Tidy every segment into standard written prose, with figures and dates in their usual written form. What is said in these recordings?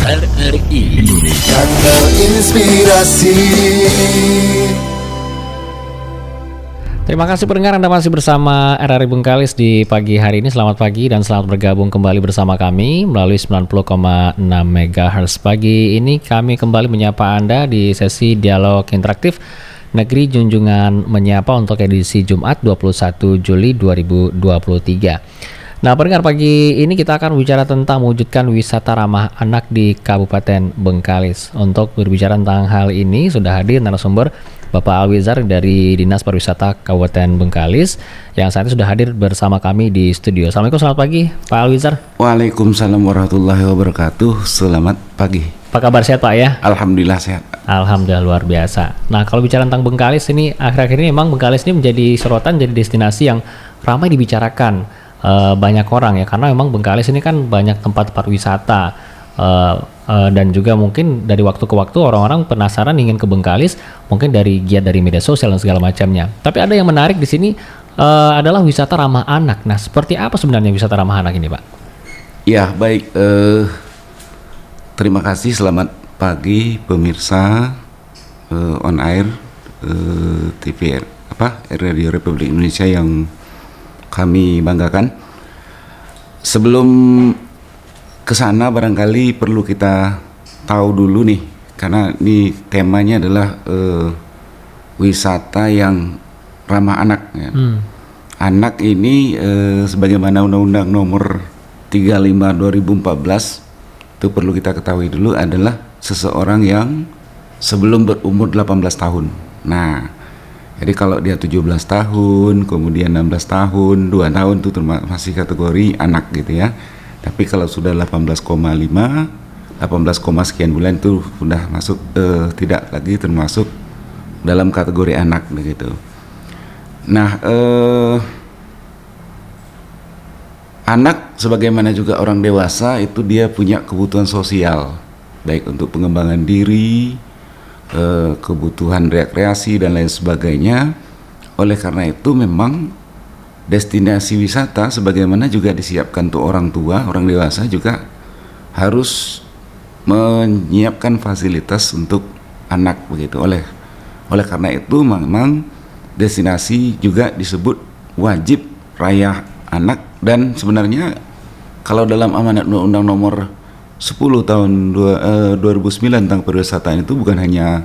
RRI Indonesia Inspirasi. Terima kasih pendengar, Anda masih bersama RRI Bengkalis di pagi hari ini. Selamat pagi dan selamat bergabung kembali bersama kami melalui 90,6 MHz. Pagi ini kami kembali menyapa Anda di sesi dialog interaktif Negeri Junjungan Menyapa untuk edisi Jumat 21 Juli 2023. Nah, pendengar, pagi ini kita akan bicara tentang mewujudkan wisata ramah anak di Kabupaten Bengkalis. Untuk berbicara tentang hal ini sudah hadir narasumber Bapak Alwizar dari Dinas Pariwisata Kabupaten Bengkalis yang saat ini sudah hadir bersama kami di studio. Assalamualaikum, selamat pagi Pak Alwizar. Waalaikumsalam warahmatullahi wabarakatuh. Selamat pagi. Apa kabar, sehat Pak ya? Alhamdulillah sehat. Alhamdulillah, luar biasa. Nah, kalau bicara tentang Bengkalis ini, akhir-akhir ini memang Bengkalis ini menjadi sorotan, jadi destinasi yang ramai dibicarakan banyak orang ya, karena memang Bengkalis ini kan banyak tempat-tempat wisata dan juga mungkin dari waktu ke waktu orang-orang penasaran ingin ke Bengkalis, mungkin dari giat dari media sosial dan segala macamnya. Tapi ada yang menarik di sini adalah wisata ramah anak. Nah, seperti apa sebenarnya wisata ramah anak ini, Pak? Ya, baik. Terima kasih. Selamat pagi pemirsa on air TV Radio Republik Indonesia yang kami banggakan. Sebelum ke sana barangkali perlu kita tahu dulu nih, karena ini temanya adalah wisata yang ramah anak ya. Anak ini sebagaimana Undang-Undang Nomor 35 2014 itu perlu kita ketahui dulu adalah seseorang yang sebelum berumur 18 tahun. Nah, jadi kalau dia 17 tahun, kemudian 16 tahun, 2 tahun itu masih kategori anak gitu ya. Tapi kalau sudah 18,5, 18, sekian bulan itu sudah masuk tidak lagi termasuk dalam kategori anak begitu. Nah, anak sebagaimana juga orang dewasa itu dia punya kebutuhan sosial, baik untuk pengembangan diri, kebutuhan rekreasi dan lain sebagainya. Oleh karena itu memang destinasi wisata sebagaimana juga disiapkan untuk orang tua, orang dewasa juga harus menyiapkan fasilitas untuk anak begitu. Oleh karena itu memang destinasi juga disebut wajib raya anak. Dan sebenarnya kalau dalam amanat Undang-Undang Nomor 10 tahun 2009 tentang pariwisata itu bukan hanya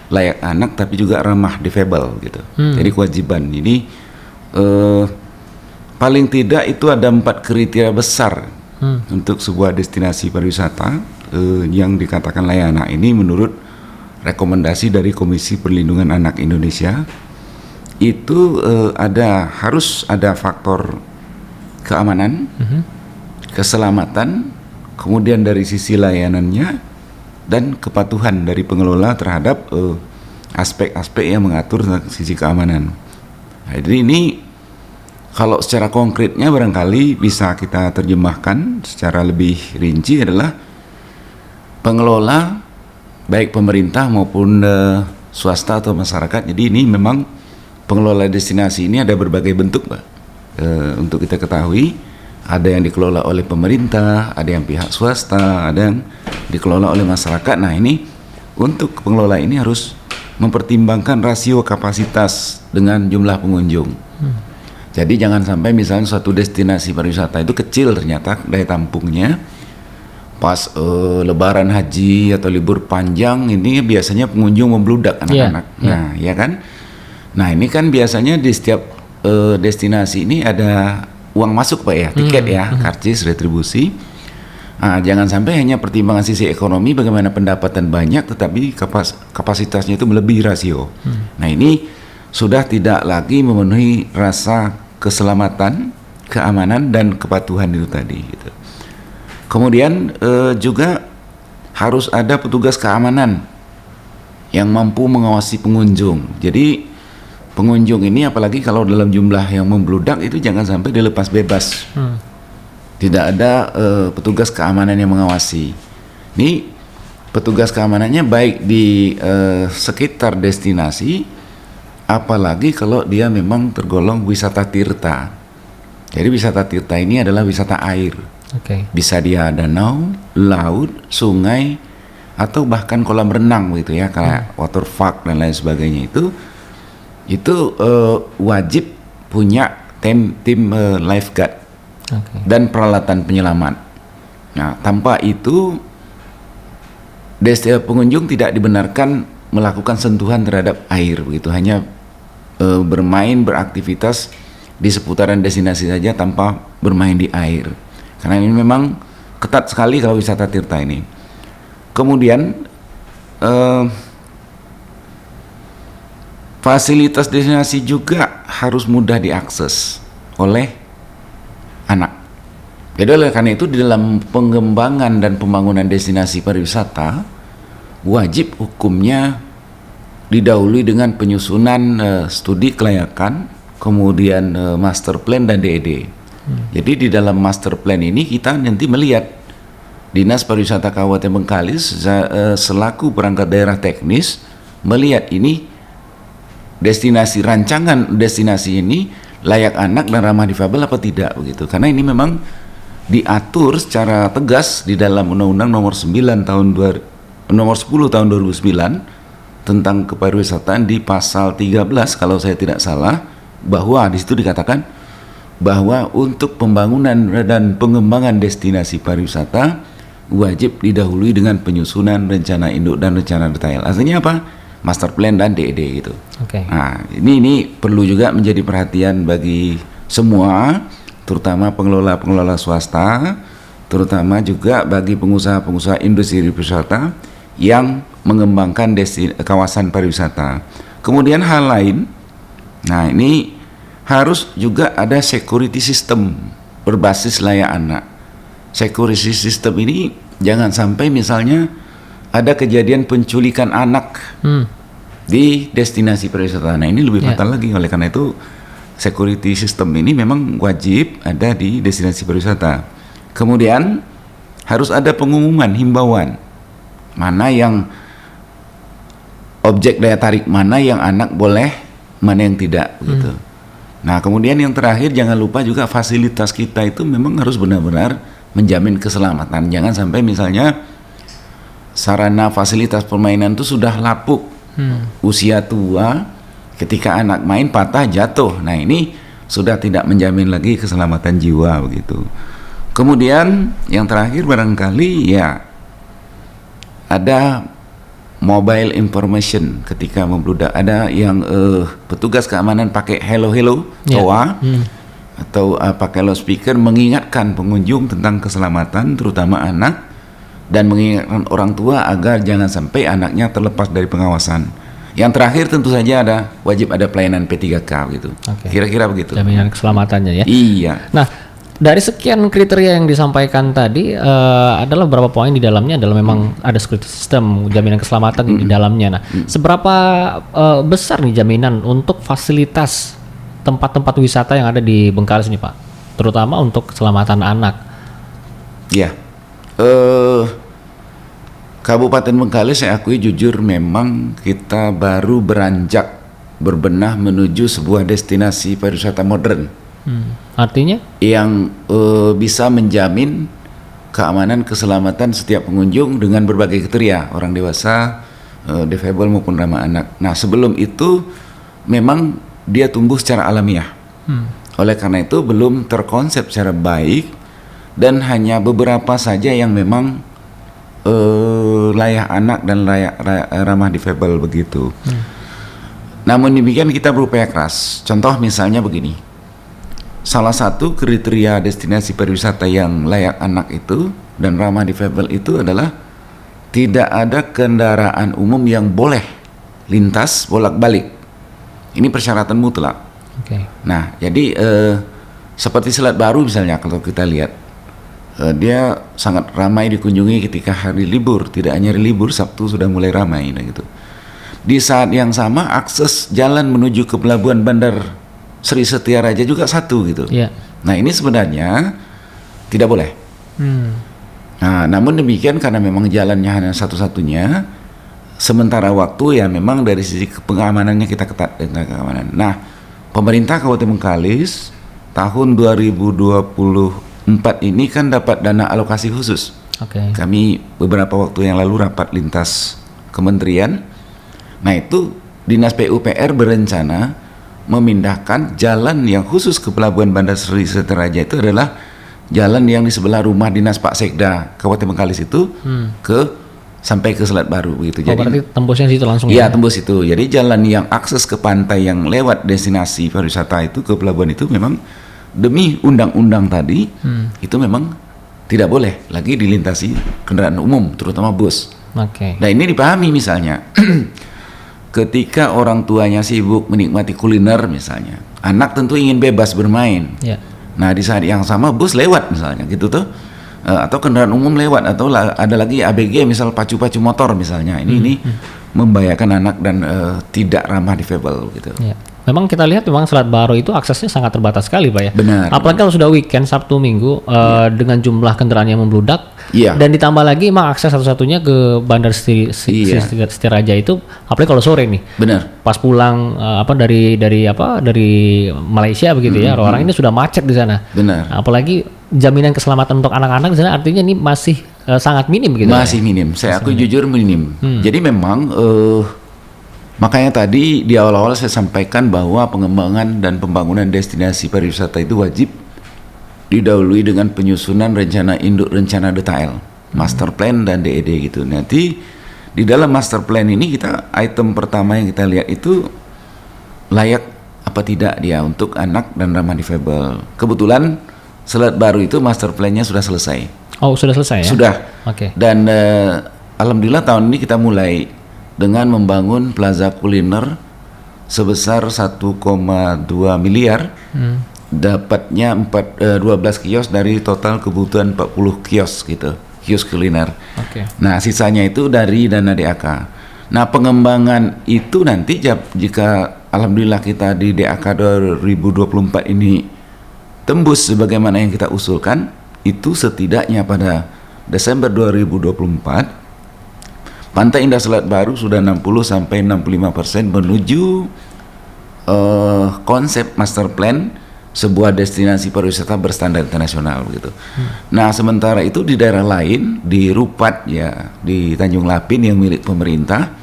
layak anak tapi juga ramah difabel gitu. Jadi kewajiban ini paling tidak itu ada 4 kriteria besar untuk sebuah destinasi pariwisata yang dikatakan layak anak ini menurut rekomendasi dari Komisi Perlindungan Anak Indonesia. Itu harus ada faktor keamanan, keselamatan, kemudian dari sisi layanannya dan kepatuhan dari pengelola terhadap aspek-aspek yang mengatur sisi keamanan. Nah, jadi ini kalau secara konkretnya barangkali bisa kita terjemahkan secara lebih rinci adalah pengelola baik pemerintah maupun swasta atau masyarakat. Jadi ini memang pengelola destinasi ini ada berbagai bentuk, Pak. Untuk kita ketahui, ada yang dikelola oleh pemerintah, ada yang pihak swasta, ada yang dikelola oleh masyarakat. Nah, ini untuk pengelola ini harus mempertimbangkan rasio kapasitas dengan jumlah pengunjung. Jadi jangan sampai misalnya suatu destinasi pariwisata itu kecil ternyata daya tampungnya. Pas lebaran haji atau libur panjang ini biasanya pengunjung membludak anak-anak. Nah, ya kan? Nah, ini kan biasanya di setiap destinasi ini ada uang masuk, Pak ya, tiket ya, karcis, retribusi. Nah, jangan sampai hanya pertimbangan sisi ekonomi bagaimana pendapatan banyak tetapi kapasitasnya itu melebihi rasio. Nah, ini sudah tidak lagi memenuhi rasa keselamatan, keamanan dan kepatuhan itu tadi gitu. Kemudian juga harus ada petugas keamanan yang mampu mengawasi pengunjung. Jadi pengunjung ini apalagi kalau dalam jumlah yang membludak itu jangan sampai dilepas bebas. Tidak ada petugas keamanan yang mengawasi. Ini petugas keamanannya baik di sekitar destinasi, apalagi kalau dia memang tergolong wisata tirta. Jadi wisata tirta ini adalah wisata air. Oke. Bisa dia danau, laut, sungai, atau bahkan kolam renang begitu ya, kayak waterpark dan lain sebagainya itu wajib punya tim lifeguard dan peralatan penyelamat. Nah, tanpa itu pengunjung tidak dibenarkan melakukan sentuhan terhadap air begitu, hanya bermain beraktivitas di seputaran destinasi saja tanpa bermain di air. Karena ini memang ketat sekali kalau wisata tirta ini. Kemudian fasilitas destinasi juga harus mudah diakses oleh anak. Jadi oleh karena itu di dalam pengembangan dan pembangunan destinasi pariwisata wajib hukumnya didahului dengan penyusunan studi kelayakan, kemudian master plan dan DED. Jadi di dalam master plan ini kita nanti melihat Dinas Pariwisata Kabupaten Bengkalis selaku perangkat daerah teknis melihat ini rancangan destinasi ini layak anak dan ramah difabel apa tidak begitu. Karena ini memang diatur secara tegas di dalam Undang-Undang nomor 10 tahun 2009 tentang kepariwisataan di pasal 13 kalau saya tidak salah, bahwa di situ dikatakan bahwa untuk pembangunan dan pengembangan destinasi pariwisata wajib didahului dengan penyusunan rencana induk dan rencana detail. Artinya apa? Master plan dan DED gitu. Nah, ini perlu juga menjadi perhatian bagi semua, terutama pengelola swasta, terutama juga bagi pengusaha-pengusaha industri pariwisata yang mengembangkan kawasan pariwisata. Kemudian hal lain, nah ini harus juga ada security system berbasis layak anak. Security system ini jangan sampai misalnya ada kejadian penculikan anak di destinasi pariwisata. Nah, ini lebih fatal lagi. Oleh karena itu security system ini memang wajib ada di destinasi pariwisata. Kemudian harus ada pengumuman, himbauan mana yang objek daya tarik, mana yang anak boleh, mana yang tidak begitu. Nah, kemudian yang terakhir jangan lupa juga fasilitas kita itu memang harus benar-benar menjamin keselamatan. Jangan sampai misalnya sarana fasilitas permainan itu sudah lapuk, usia tua, ketika anak main patah jatuh. Nah, ini sudah tidak menjamin lagi keselamatan jiwa begitu. Kemudian yang terakhir barangkali ya ada mobile information ketika membludak, ada yang petugas keamanan pakai hello toa atau pakai loudspeaker mengingatkan pengunjung tentang keselamatan terutama anak dan mengingatkan orang tua agar jangan sampai anaknya terlepas dari pengawasan. Yang terakhir tentu saja wajib ada pelayanan P3K gitu. Kira-kira begitu. Jaminan keselamatannya ya. Iya. Nah, dari sekian kriteria yang disampaikan tadi adalah beberapa poin di dalamnya adalah memang ada security system, jaminan keselamatan di dalamnya. Nah, seberapa besar nih jaminan untuk fasilitas tempat-tempat wisata yang ada di Bengkalis ini, Pak? Terutama untuk keselamatan anak. Ya. Kabupaten Bengkalis saya akui jujur memang kita baru beranjak berbenah menuju sebuah destinasi pariwisata modern. Artinya? Yang bisa menjamin keamanan keselamatan setiap pengunjung dengan berbagai kriteria, orang dewasa, difabel maupun ramah anak. Nah, sebelum itu memang dia tumbuh secara alamiah. Oleh karena itu belum terkonsep secara baik dan hanya beberapa saja yang memang layak anak dan layak ramah difabel begitu. Namun demikian kita berupaya keras. Contoh misalnya begini. Salah satu kriteria destinasi pariwisata yang layak anak itu dan ramah difabel itu adalah tidak ada kendaraan umum yang boleh lintas bolak-balik. Ini persyaratan mutlak. Nah, jadi seperti Selat Baru misalnya kalau kita lihat, dia sangat ramai dikunjungi ketika hari libur. Tidak hanya hari libur, Sabtu sudah mulai ramai gitu. Di saat yang sama akses jalan menuju ke pelabuhan bandar Sri Setia Raja juga satu gitu. Nah, ini sebenarnya tidak boleh. Nah, namun demikian karena memang jalannya hanya satu-satunya, sementara waktu ya memang dari sisi pengamanannya kita ketat dengan keamanan. Nah, pemerintah Kabupaten Bengkalis tahun 2020 4 ini kan dapat dana alokasi khusus. Oke. Kami beberapa waktu yang lalu rapat lintas kementerian. Nah itu Dinas PUPR berencana memindahkan jalan yang khusus ke Pelabuhan Bandar Seri Seteraja itu adalah jalan yang di sebelah rumah Dinas Pak Sekda Kabupaten Bengkalis itu sampai ke Selat Baru begitu. Oh, berarti tembusnya situ langsung Iya, tembus itu. Jadi jalan yang akses ke pantai yang lewat destinasi pariwisata itu ke pelabuhan itu memang demi undang-undang tadi itu memang tidak boleh lagi dilintasi kendaraan umum, terutama bus. Oke. Nah ini dipahami misalnya ketika orang tuanya sibuk menikmati kuliner misalnya, anak tentu ingin bebas bermain. Ya. Nah di saat yang sama bus lewat misalnya gitu tuh, atau kendaraan umum lewat, atau ada lagi ABG misal pacu-pacu motor misalnya, ini membahayakan anak dan tidak ramah difabel gitu. Ya. Memang kita lihat memang Selat Baru itu aksesnya sangat terbatas sekali, Pak ya. Benar. Apalagi kalau sudah weekend Sabtu Minggu dengan jumlah kendaraan yang membludak. Iya. Dan ditambah lagi emang akses satu-satunya ke Bandar Seteraja itu, apalagi kalau sore nih. Benar. Pas pulang dari Malaysia begitu ya, orang ini sudah macet di sana. Benar. Apalagi jaminan keselamatan untuk anak-anak di sana artinya ini masih sangat minim gitu. Masih minim. Aku jujur minim. Jadi memang makanya tadi di awal-awal saya sampaikan bahwa pengembangan dan pembangunan destinasi pariwisata itu wajib didahului dengan penyusunan rencana induk rencana detail, master plan dan DED gitu. Nanti di dalam master plan ini kita item pertama yang kita lihat itu layak apa tidak dia untuk anak dan ramah difabel. Kebetulan Selat Baru itu master plan-nya sudah selesai. Oh, sudah selesai ya? Sudah. Oke. Dan alhamdulillah tahun ini kita mulai dengan membangun plaza kuliner sebesar 1,2 miliar. Dapatnya 12 kios dari total kebutuhan 40 kios gitu, kios kuliner. Oke. Nah sisanya itu dari dana DAK. Nah pengembangan itu nanti jika alhamdulillah kita di DAK 2024 ini tembus sebagaimana yang kita usulkan, itu setidaknya pada Desember 2024 Pantai Indah Selat Baru sudah 60-65% menuju konsep master plan sebuah destinasi pariwisata berstandar internasional begitu. Nah, sementara itu di daerah lain, di Rupat ya, di Tanjung Lapin yang milik pemerintah,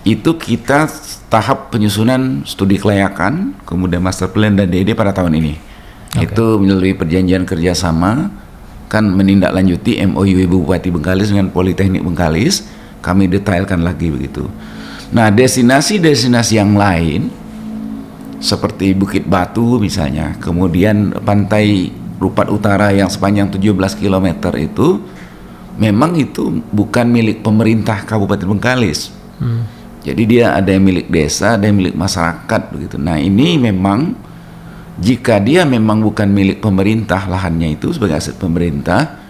itu kita tahap penyusunan studi kelayakan, kemudian master plan dan DED pada tahun ini. Itu melalui perjanjian kerjasama kan menindaklanjuti MOU Ibu Bupati Bengkalis dengan Politeknik Bengkalis, kami detailkan lagi begitu. Nah, destinasi-destinasi yang lain seperti Bukit Batu misalnya, kemudian pantai Rupat Utara yang sepanjang 17 km itu memang itu bukan milik pemerintah Kabupaten Bengkalis. Jadi dia ada yang milik desa, ada yang milik masyarakat begitu. Nah ini memang jika dia memang bukan milik pemerintah, lahannya itu sebagai aset pemerintah,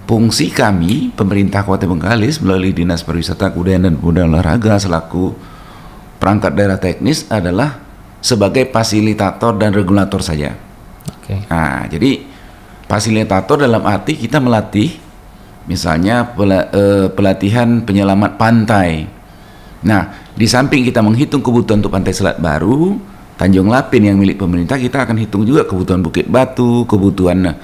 fungsi kami pemerintah Kabupaten Bengkalis melalui Dinas Pariwisata, Kebudayaan dan Pemuda Olahraga selaku perangkat daerah teknis adalah sebagai fasilitator dan regulator saja. Oke. Nah, jadi fasilitator dalam arti kita melatih, misalnya pelatihan penyelamat pantai. Nah, di samping kita menghitung kebutuhan untuk Pantai Selat Baru, Tanjung Lapin yang milik pemerintah, kita akan hitung juga kebutuhan Bukit Batu, kebutuhan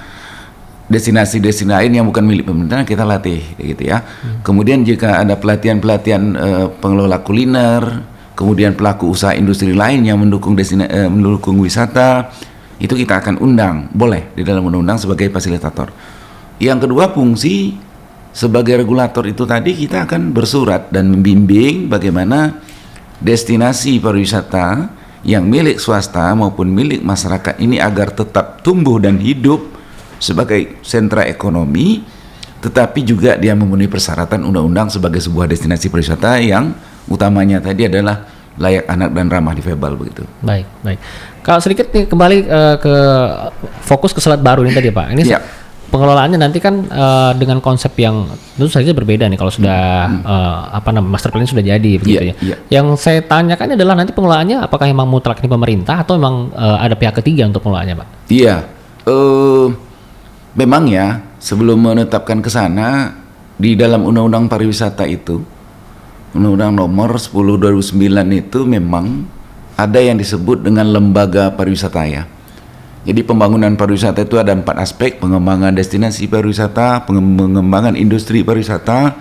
destinasi-destinasi lain yang bukan milik pemerintah, kita latih, gitu ya. Kemudian jika ada pelatihan-pelatihan pengelola kuliner, kemudian pelaku usaha industri lain yang mendukung mendukung wisata, itu kita akan undang, boleh di dalam undang-undang sebagai fasilitator. Yang kedua, fungsi sebagai regulator itu tadi kita akan bersurat dan membimbing bagaimana destinasi pariwisata yang milik swasta maupun milik masyarakat ini agar tetap tumbuh dan hidup sebagai sentra ekonomi, tetapi juga dia memenuhi persyaratan undang-undang sebagai sebuah destinasi pariwisata yang utamanya tadi adalah layak anak dan ramah difabel begitu. Baik. Kalau sedikit nih kembali ke fokus ke Selat Baru ini tadi Pak. Ini pengelolaannya nanti kan dengan konsep yang tentu saja berbeda nih kalau sudah master plan sudah jadi begitu ya. Yang saya tanyakan adalah nanti pengelolaannya apakah memang mutlak ini pemerintah atau memang ada pihak ketiga untuk pengelolaannya Pak? Iya. Memang ya sebelum menetapkan ke sana di dalam Undang-Undang Pariwisata itu, Undang-Undang Nomor 10 2009 itu memang ada yang disebut dengan lembaga pariwisata ya. Jadi pembangunan pariwisata itu ada 4 aspek: pengembangan destinasi pariwisata, pengembangan industri pariwisata,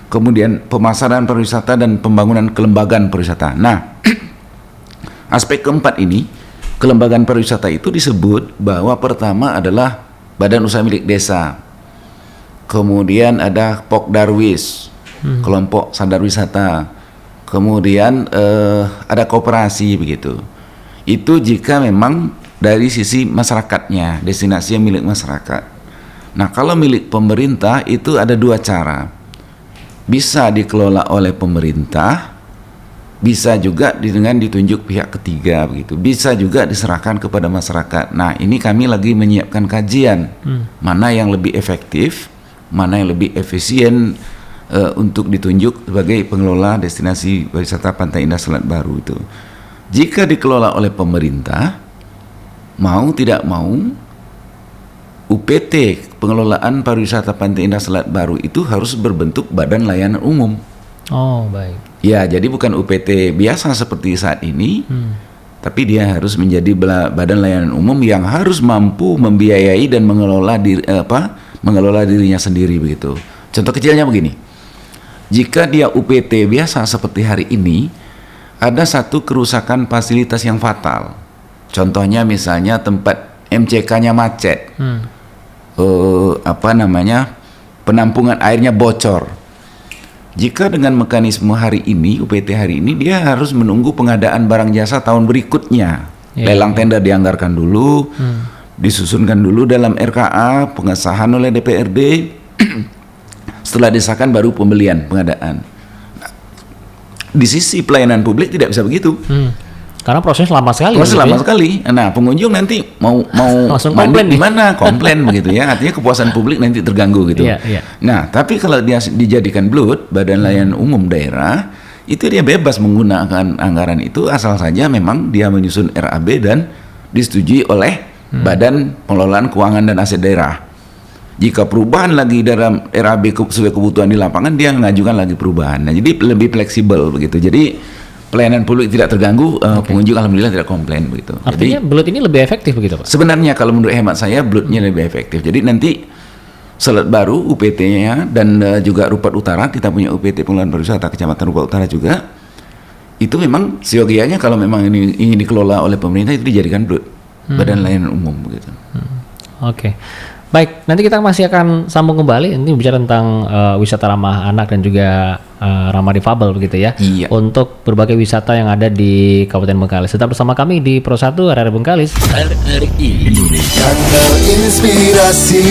kemudian pemasaran pariwisata, dan pembangunan kelembagaan pariwisata. Nah, aspek keempat ini, kelembagaan pariwisata itu disebut bahwa pertama adalah badan usaha milik desa, kemudian ada Pokdarwis, kelompok sadar wisata, kemudian ada koperasi begitu. Itu jika memang dari sisi masyarakatnya, destinasi yang milik masyarakat. Nah, kalau milik pemerintah itu ada 2 cara. Bisa dikelola oleh pemerintah, bisa juga dengan ditunjuk pihak ketiga begitu. Bisa juga diserahkan kepada masyarakat. Nah, ini kami lagi menyiapkan kajian mana yang lebih efektif, mana yang lebih efisien untuk ditunjuk sebagai pengelola destinasi wisata Pantai Indah Selat Baru itu. Jika dikelola oleh pemerintah, mau tidak mau, UPT pengelolaan pariwisata Pantai Indah Selat Baru itu harus berbentuk badan layanan umum. Oh, baik. Ya, jadi bukan UPT biasa seperti saat ini, tapi dia harus menjadi badan layanan umum yang harus mampu membiayai dan mengelola dirinya sendiri begitu. Contoh kecilnya begini. Jika dia UPT biasa seperti hari ini, ada satu kerusakan fasilitas yang fatal. Contohnya misalnya tempat MCK-nya macet, penampungan airnya bocor. Jika dengan mekanisme hari ini, UPT hari ini, dia harus menunggu pengadaan barang jasa tahun berikutnya. Lelang tender dianggarkan dulu, disusunkan dulu dalam RKA, pengesahan oleh DPRD, setelah disahkan baru pembelian, pengadaan. Di sisi pelayanan publik tidak bisa begitu. Karena prosesnya lama sekali. Proses lama sekali. Nah, pengunjung nanti mau langsung mandi komplain di mana? Komplain begitu ya. Artinya kepuasan publik nanti terganggu gitu. Nah, tapi kalau dia dijadikan BLUT, Badan Layanan Umum Daerah, itu dia bebas menggunakan anggaran itu asal saja memang dia menyusun RAB dan disetujui oleh Badan Pengelolaan Keuangan dan Aset Daerah. Jika perubahan lagi dalam RAB sesuai kebutuhan di lapangan, dia mengajukan lagi perubahan. Nah, jadi lebih fleksibel begitu. Jadi pelayanan publik tidak terganggu, pengunjung alhamdulillah tidak komplain begitu. Artinya BLUT ini lebih efektif begitu, Pak? Sebenarnya kalau menurut hemat saya BLUT-nya lebih efektif. Jadi nanti Selat Baru UPT-nya dan juga Rupat Utara, kita punya UPT Pengelolaan Pariwisata Kecamatan Rupat Utara juga. Itu memang siogianya kalau memang ini ingin dikelola oleh pemerintah itu dijadikan BLUT, Badan Layanan Umum begitu. Oke. Baik, nanti kita masih akan sambung kembali. Ini bicara tentang wisata ramah anak dan juga ramah difabel begitu ya. Iya. Untuk berbagai wisata yang ada di Kabupaten Bengkalis. Tetap bersama kami di Pro 1 RRI Bengkalis. RRI Indonesia. Kanal Inspirasi.